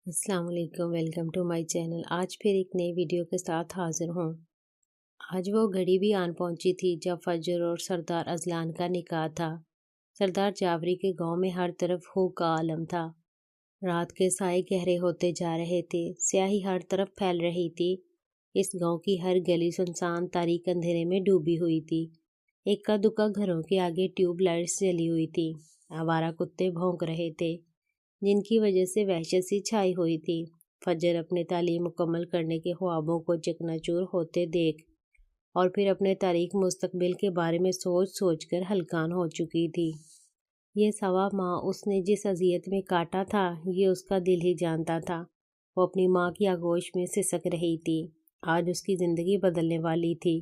السلام علیکم، welcome to my channel. آج پھر ایک نئی ویڈیو کے ساتھ حاضر ہوں۔ آج وہ گھڑی بھی آن پہنچی تھی جب فجر اور سردار اذلان کا نکاح تھا۔ سردار جعفری کے گاؤں میں ہر طرف ہو کا عالم تھا۔ رات کے سائے گہرے ہوتے جا رہے تھے، سیاہی ہر طرف پھیل رہی تھی۔ اس گاؤں کی ہر گلی سنسان تاریک اندھیرے میں ڈوبی ہوئی تھی۔ اکا دکا گھروں کے آگے ٹیوب لائٹس جلی ہوئی تھی۔ آوارہ کتے بھونک رہے تھے جن کی وجہ سے وحشت سی چھائی ہوئی تھی۔ فجر اپنے تعلیم مکمل کرنے کے خوابوں کو چکنا چور ہوتے دیکھ اور پھر اپنے تاریک مستقبل کے بارے میں سوچ سوچ کر ہلکان ہو چکی تھی۔ یہ 1.25 ماہ اس نے جس اذیت میں کاٹا تھا، یہ اس کا دل ہی جانتا تھا۔ وہ اپنی ماں کی آغوش میں سسک رہی تھی۔ آج اس کی زندگی بدلنے والی تھی۔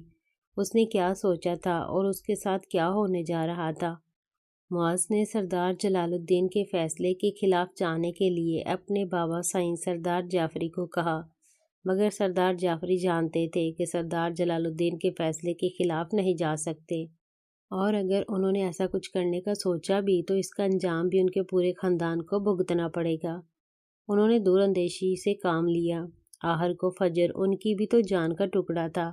اس نے کیا سوچا تھا اور اس کے ساتھ کیا ہونے جا رہا تھا؟ معاذ نے سردار جلال الدین کے فیصلے کے خلاف جانے کے لیے اپنے بابا سائیں سردار جعفری کو کہا، مگر سردار جعفری جانتے تھے کہ سردار جلال الدین کے فیصلے کے خلاف نہیں جا سکتے، اور اگر انہوں نے ایسا کچھ کرنے کا سوچا بھی تو اس کا انجام بھی ان کے پورے خاندان کو بھگتنا پڑے گا۔ انہوں نے دور اندیشی سے کام لیا۔ آخر کو فجر ان کی بھی تو جان کا ٹکڑا تھا۔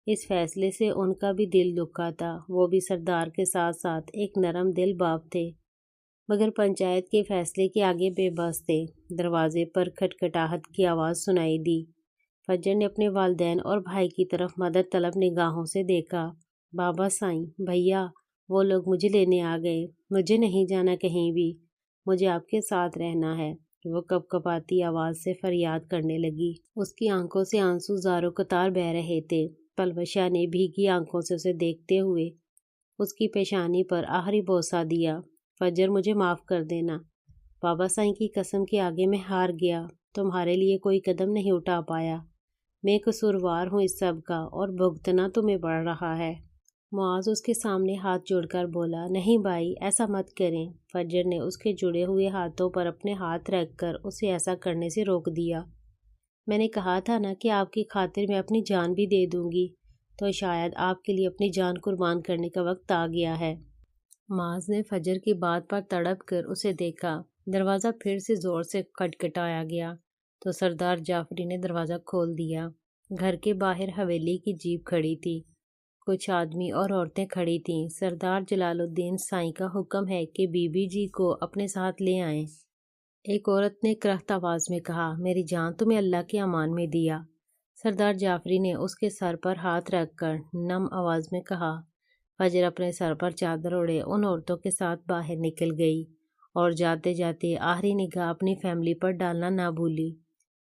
اس فیصلے سے ان کا بھی دل دکھا تھا۔ وہ بھی سردار کے ساتھ ساتھ ایک نرم دل باپ تھے، مگر پنچایت کے فیصلے کے آگے بے بس تھے۔ دروازے پر کھٹکھٹاہٹ کی آواز سنائی دی۔ فجر نے اپنے والدین اور بھائی کی طرف مدد طلب نگاہوں سے دیکھا۔ بابا سائیں، بھیا، وہ لوگ مجھے لینے آ گئے۔ مجھے نہیں جانا کہیں بھی، مجھے آپ کے ساتھ رہنا ہے، وہ کپکپاتی آواز سے فریاد کرنے لگی۔ اس کی آنکھوں سے آنسو زاروں قطار بہہ رہے تھے۔ پلوشا نے بھیگی آنکھوں سے اسے دیکھتے ہوئے اس کی پیشانی پر آخری بوسہ دیا۔ فجر، مجھے معاف کر دینا۔ بابا سائیں کی قسم کے آگے میں ہار گیا۔ تمہارے لیے کوئی قدم نہیں اٹھا پایا۔ میں قصوروار ہوں اس سب کا، اور بھگتنا تمہیں پڑ رہا ہے۔ معاذ اس کے سامنے ہاتھ جوڑ کر بولا، نہیں بھائی، ایسا مت کریں۔ فجر نے اس کے جڑے ہوئے ہاتھوں پر اپنے ہاتھ رکھ کر اسے ایسا کرنے سے روک دیا۔ میں نے کہا تھا نا کہ آپ کی خاطر میں اپنی جان بھی دے دوں گی، تو شاید آپ کے لیے اپنی جان قربان کرنے کا وقت آ گیا ہے۔ معاذ نے فجر کی بات پر تڑپ کر اسے دیکھا۔ دروازہ پھر سے زور سے کھٹکھٹایا گیا تو سردار جعفری نے دروازہ کھول دیا۔ گھر کے باہر حویلی کی جیپ کھڑی تھی۔ کچھ آدمی اور عورتیں کھڑی تھیں۔ سردار جلال الدین سائیں کا حکم ہے کہ بی بی جی کو اپنے ساتھ لے آئیں۔ ایک عورت نے کرخت آواز میں کہا، میری جان تمہیں اللہ کے امان میں دیا۔ سردار جعفری نے اس کے سر پر ہاتھ رکھ کر نم آواز میں کہا۔ فجر اپنے سر پر چادر اوڑھے ان عورتوں کے ساتھ باہر نکل گئی اور جاتے جاتے آخری نگاہ اپنی فیملی پر ڈالنا نہ بھولی،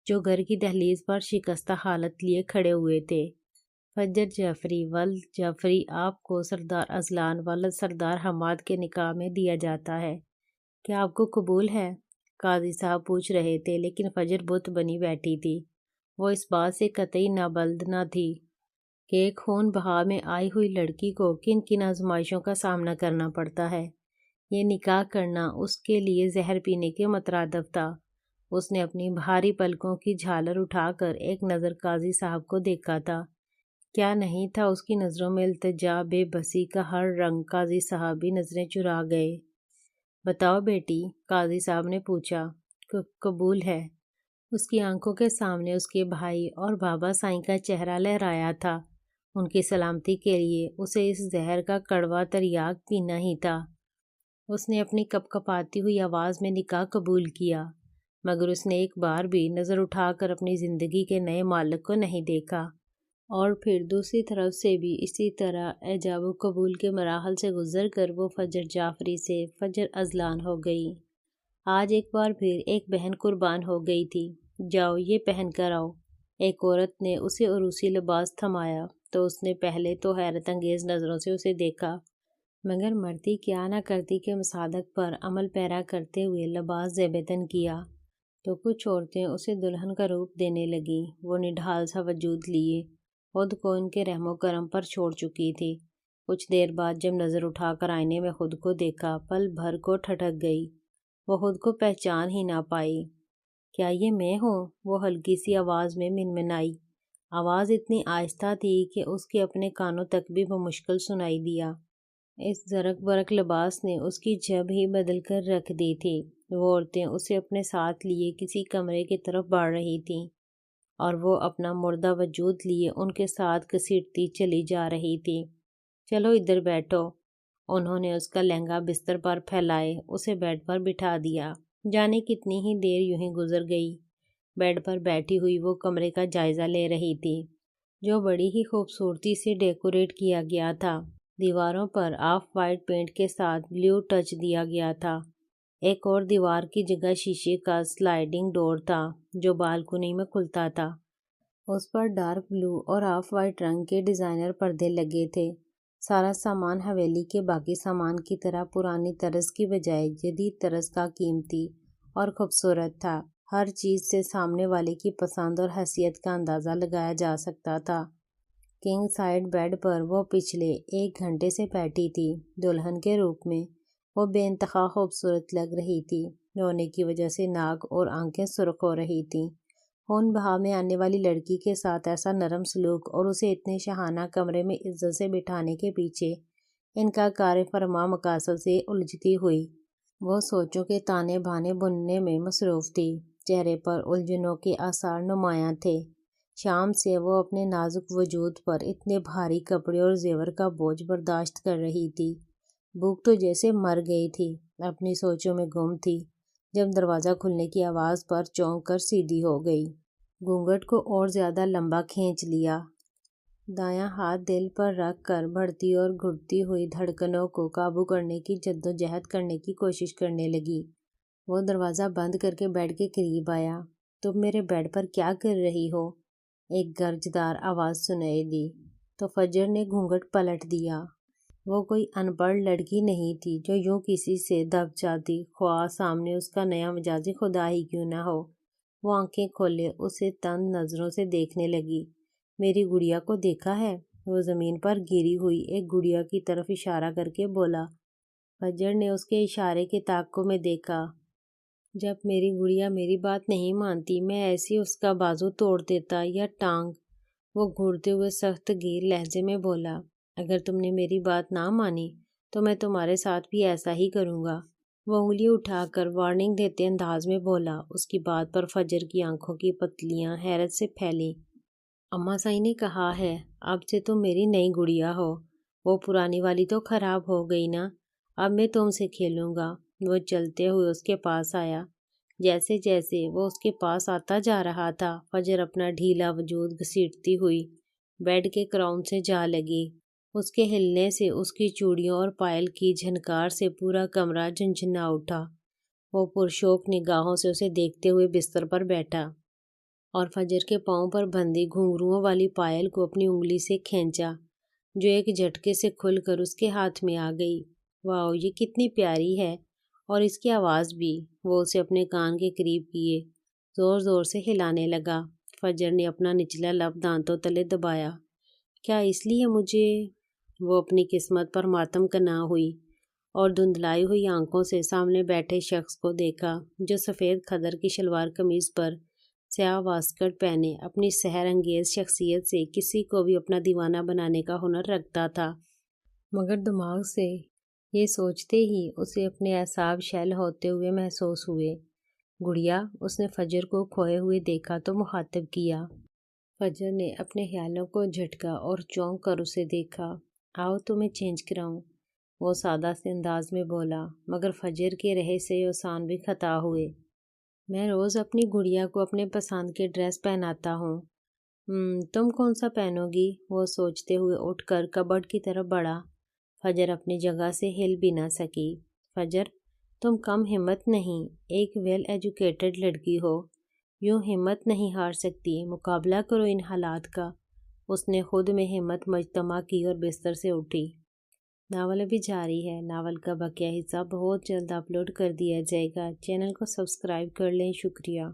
جو گھر کی دہلیز پر شکستہ حالت لیے کھڑے ہوئے تھے۔ فجر جعفری ولد جعفری آپ کو سردار اذلان ولد سردار حماد کے نکاح میں دیا جاتا ہے، کیا آپ کو قبول ہے؟ قاضی صاحب پوچھ رہے تھے، لیکن فجر بت بنی بیٹھی تھی۔ وہ اس بات سے قطعی نابلد نہ تھی کہ ایک خون بہا میں آئی ہوئی لڑکی کو کن کن آزمائشوں کا سامنا کرنا پڑتا ہے۔ یہ نکاح کرنا اس کے لیے زہر پینے کے مترادف تھا۔ اس نے اپنی بھاری پلکوں کی جھالر اٹھا کر ایک نظر قاضی صاحب کو دیکھا تھا۔ کیا نہیں تھا اس کی نظروں میں التجا، بے بسی کا ہر رنگ؟ قاضی صاحب بھی نظریں چرا گئے۔ بتاؤ بیٹی، قاضی صاحب نے پوچھا۔ قبول ہے۔ اس کی آنکھوں کے سامنے اس کے بھائی اور بابا سائیں کا چہرہ لہرایا تھا۔ ان کی سلامتی کے لیے اسے اس زہر کا کڑوا تریاک پینا ہی تھا۔ اس نے اپنی کپکپاتی ہوئی آواز میں نکاح قبول کیا، مگر اس نے ایک بار بھی نظر اٹھا کر اپنی زندگی کے نئے مالک کو نہیں دیکھا، اور پھر دوسری طرف سے بھی اسی طرح ایجاب و قبول کے مراحل سے گزر کر وہ فجر جعفری سے فجر اذلان ہو گئی۔ آج ایک بار پھر ایک بہن قربان ہو گئی تھی۔ جاؤ، یہ پہن کر آؤ۔ ایک عورت نے اسے عروسی لباس تھمایا تو اس نے پہلے تو حیرت انگیز نظروں سے اسے دیکھا، مگر مرتی کیا نہ کرتی کہ مصادق پر عمل پیرا کرتے ہوئے لباس زیب تن کیا تو کچھ عورتیں اسے دلہن کا روپ دینے لگیں۔ وہ نڈھال سا وجود لیے خود کو ان کے رحم و کرم پر چھوڑ چکی تھی۔ کچھ دیر بعد جب نظر اٹھا کر آئینے میں خود کو دیکھا، پل بھر کو ٹھٹک گئی۔ وہ خود کو پہچان ہی نہ پائی۔ کیا یہ میں ہوں؟ وہ ہلکی سی آواز میں منمنائی۔ آواز اتنی آہستہ تھی کہ اس کے اپنے کانوں تک بھی بمشکل سنائی دیا۔ اس زرق برق لباس نے اس کی جب ہی بدل کر رکھ دی تھی۔ وہ عورتیں اسے اپنے ساتھ لیے کسی کمرے کی طرف بڑھ رہی تھیں اور وہ اپنا مردہ وجود لیے ان کے ساتھ گھسیٹتی چلی جا رہی تھی۔ چلو ادھر بیٹھو۔ انہوں نے اس کا لہنگا بستر پر پھیلائے اسے بیڈ پر بٹھا دیا۔ جانے کتنی ہی دیر یوں ہی گزر گئی۔ بیڈ پر بیٹھی ہوئی وہ کمرے کا جائزہ لے رہی تھی، جو بڑی ہی خوبصورتی سے ڈیکوریٹ کیا گیا تھا۔ دیواروں پر آف وائٹ پینٹ کے ساتھ بلیو ٹچ دیا گیا تھا۔ ایک اور دیوار کی جگہ شیشے کا سلائیڈنگ ڈور تھا جو بالکنی میں کھلتا تھا۔ اس پر ڈارک بلو اور آف وائٹ رنگ کے ڈیزائنر پردے لگے تھے۔ سارا سامان حویلی کے باقی سامان کی طرح پرانی طرز کی بجائے جدید طرز کا قیمتی اور خوبصورت تھا۔ ہر چیز سے سامنے والے کی پسند اور حیثیت کا اندازہ لگایا جا سکتا تھا۔ کنگ سائیڈ بیڈ پر وہ پچھلے 1 گھنٹے سے بیٹھی تھی۔ دلہن کے روپ میں وہ بے انتہا خوبصورت لگ رہی تھی۔ رونے کی وجہ سے ناک اور آنکھیں سرخ ہو رہی تھیں۔ خون بہا میں آنے والی لڑکی کے ساتھ ایسا نرم سلوک اور اسے اتنے شاہانہ کمرے میں عزت سے بٹھانے کے پیچھے ان کا کار فرما مقاصد سے الجھتی ہوئی وہ سوچوں کے تانے بانے بننے میں مصروف تھی۔ چہرے پر الجھنوں کے آثار نمایاں تھے۔ شام سے وہ اپنے نازک وجود پر اتنے بھاری کپڑے اور زیور کا بوجھ برداشت کر رہی تھی۔ بھوک تو جیسے مر گئی تھی، اپنی سوچوں میں گم تھی، جب دروازہ کھلنے کی آواز پر چونک کر سیدھی ہو گئی۔ گھونگھٹ کو اور زیادہ لمبا کھینچ لیا۔ دایاں ہاتھ دل پر رکھ کر بڑھتی اور گھٹتی ہوئی دھڑکنوں کو قابو کرنے کی جدوجہد کرنے کی کوشش کرنے لگی۔ وہ دروازہ بند کر کے بیڈ کے قریب آیا۔ تم میرے بیڈ پر کیا کر رہی ہو؟ ایک گرجدار آواز سنائی دی تو فجر نے گھونگھٹ پلٹ دیا۔ وہ کوئی ان پڑھ لڑکی نہیں تھی جو یوں کسی سے دب جاتی، خواہ سامنے اس کا نیا مجازی خدا ہی کیوں نہ ہو۔ وہ آنکھیں کھولے اسے تند نظروں سے دیکھنے لگی۔ میری گڑیا کو دیکھا ہے؟ وہ زمین پر گری ہوئی ایک گڑیا کی طرف اشارہ کر کے بولا۔ فجر نے اس کے اشارے کے تعاقب میں دیکھا۔ جب میری گڑیا میری بات نہیں مانتی میں ایسی اس کا بازو توڑ دیتا یا ٹانگ۔ وہ گھڑتے ہوئے سخت گیر لہجے میں بولا، اگر تم نے میری بات نہ مانی تو میں تمہارے ساتھ بھی ایسا ہی کروں گا۔ وہ انگلی اٹھا کر وارننگ دیتے انداز میں بولا۔ اس کی بات پر فجر کی آنکھوں کی پتلیاں حیرت سے پھیلیں۔ اماں صاحب نے کہا ہے اب سے تم میری نئی گڑیا ہو۔ وہ پرانی والی تو خراب ہو گئی نا، اب میں تم سے کھیلوں گا۔ وہ چلتے ہوئے اس کے پاس آیا۔ جیسے جیسے وہ اس کے پاس آتا جا رہا تھا، فجر اپنا ڈھیلا وجود گھسیٹتی ہوئی بیڈ کے کراؤن سے جا لگی۔ اس کے ہلنے سے اس کی چوڑیوں اور پائل کی جھنکار سے پورا کمرہ جھنجھنا اٹھا۔ وہ پرشوق نگاہوں سے اسے دیکھتے ہوئے بستر پر بیٹھا اور فجر کے پاؤں پر بندھی گھنگروؤں والی پائل کو اپنی انگلی سے کھینچا، جو ایک جھٹکے سے کھل کر اس کے ہاتھ میں آ گئی۔ واؤ، یہ کتنی پیاری ہے، اور اس کی آواز بھی۔ وہ اسے اپنے کان کے قریب کیے زور زور سے ہلانے لگا۔ فجر نے اپنا نچلا لب دانتوں تلے دبایا۔ کیا اس لیے مجھے؟ وہ اپنی قسمت پر ماتم کنا ہوئی اور دھندلائی ہوئی آنکھوں سے سامنے بیٹھے شخص کو دیکھا جو سفید کھدر کی شلوار قمیض پر سیاہ واسکٹ پہنے اپنی سحر انگیز شخصیت سے کسی کو بھی اپنا دیوانہ بنانے کا ہنر رکھتا تھا، مگر دماغ سے یہ سوچتے ہی اسے اپنے اعصاب شل ہوتے ہوئے محسوس ہوئے۔ گڑیا، اس نے فجر کو کھوئے ہوئے دیکھا تو مخاطب کیا۔ فجر نے اپنے خیالوں کو جھٹکا اور چونک کر اسے دیکھا۔ آؤ تمہیں چینج کراؤں، وہ سادہ سے انداز میں بولا، مگر فجر کے رہے سے اوسان بھی خطا ہوئے۔ میں روز اپنی گڑیا کو اپنے پسند کے ڈریس پہناتا ہوں۔ تم کون سا پہنو گی؟ وہ سوچتے ہوئے اٹھ کر کبرڈ کی طرف بڑھا۔ فجر اپنی جگہ سے ہل بھی نہ سکی۔ فجر، تم کم ہمت نہیں، ایک ویل ایجوکیٹڈ لڑکی ہو، یوں ہمت نہیں ہار سکتی، مقابلہ کرو ان حالات کا۔ اس نے خود میں ہمت مجتمع کی اور بستر سے اٹھی۔ ناول ابھی جاری ہے۔ ناول کا بقیہ حصہ بہت جلد اپلوڈ کر دیا جائے گا۔ چینل کو سبسکرائب کر لیں۔ شکریہ۔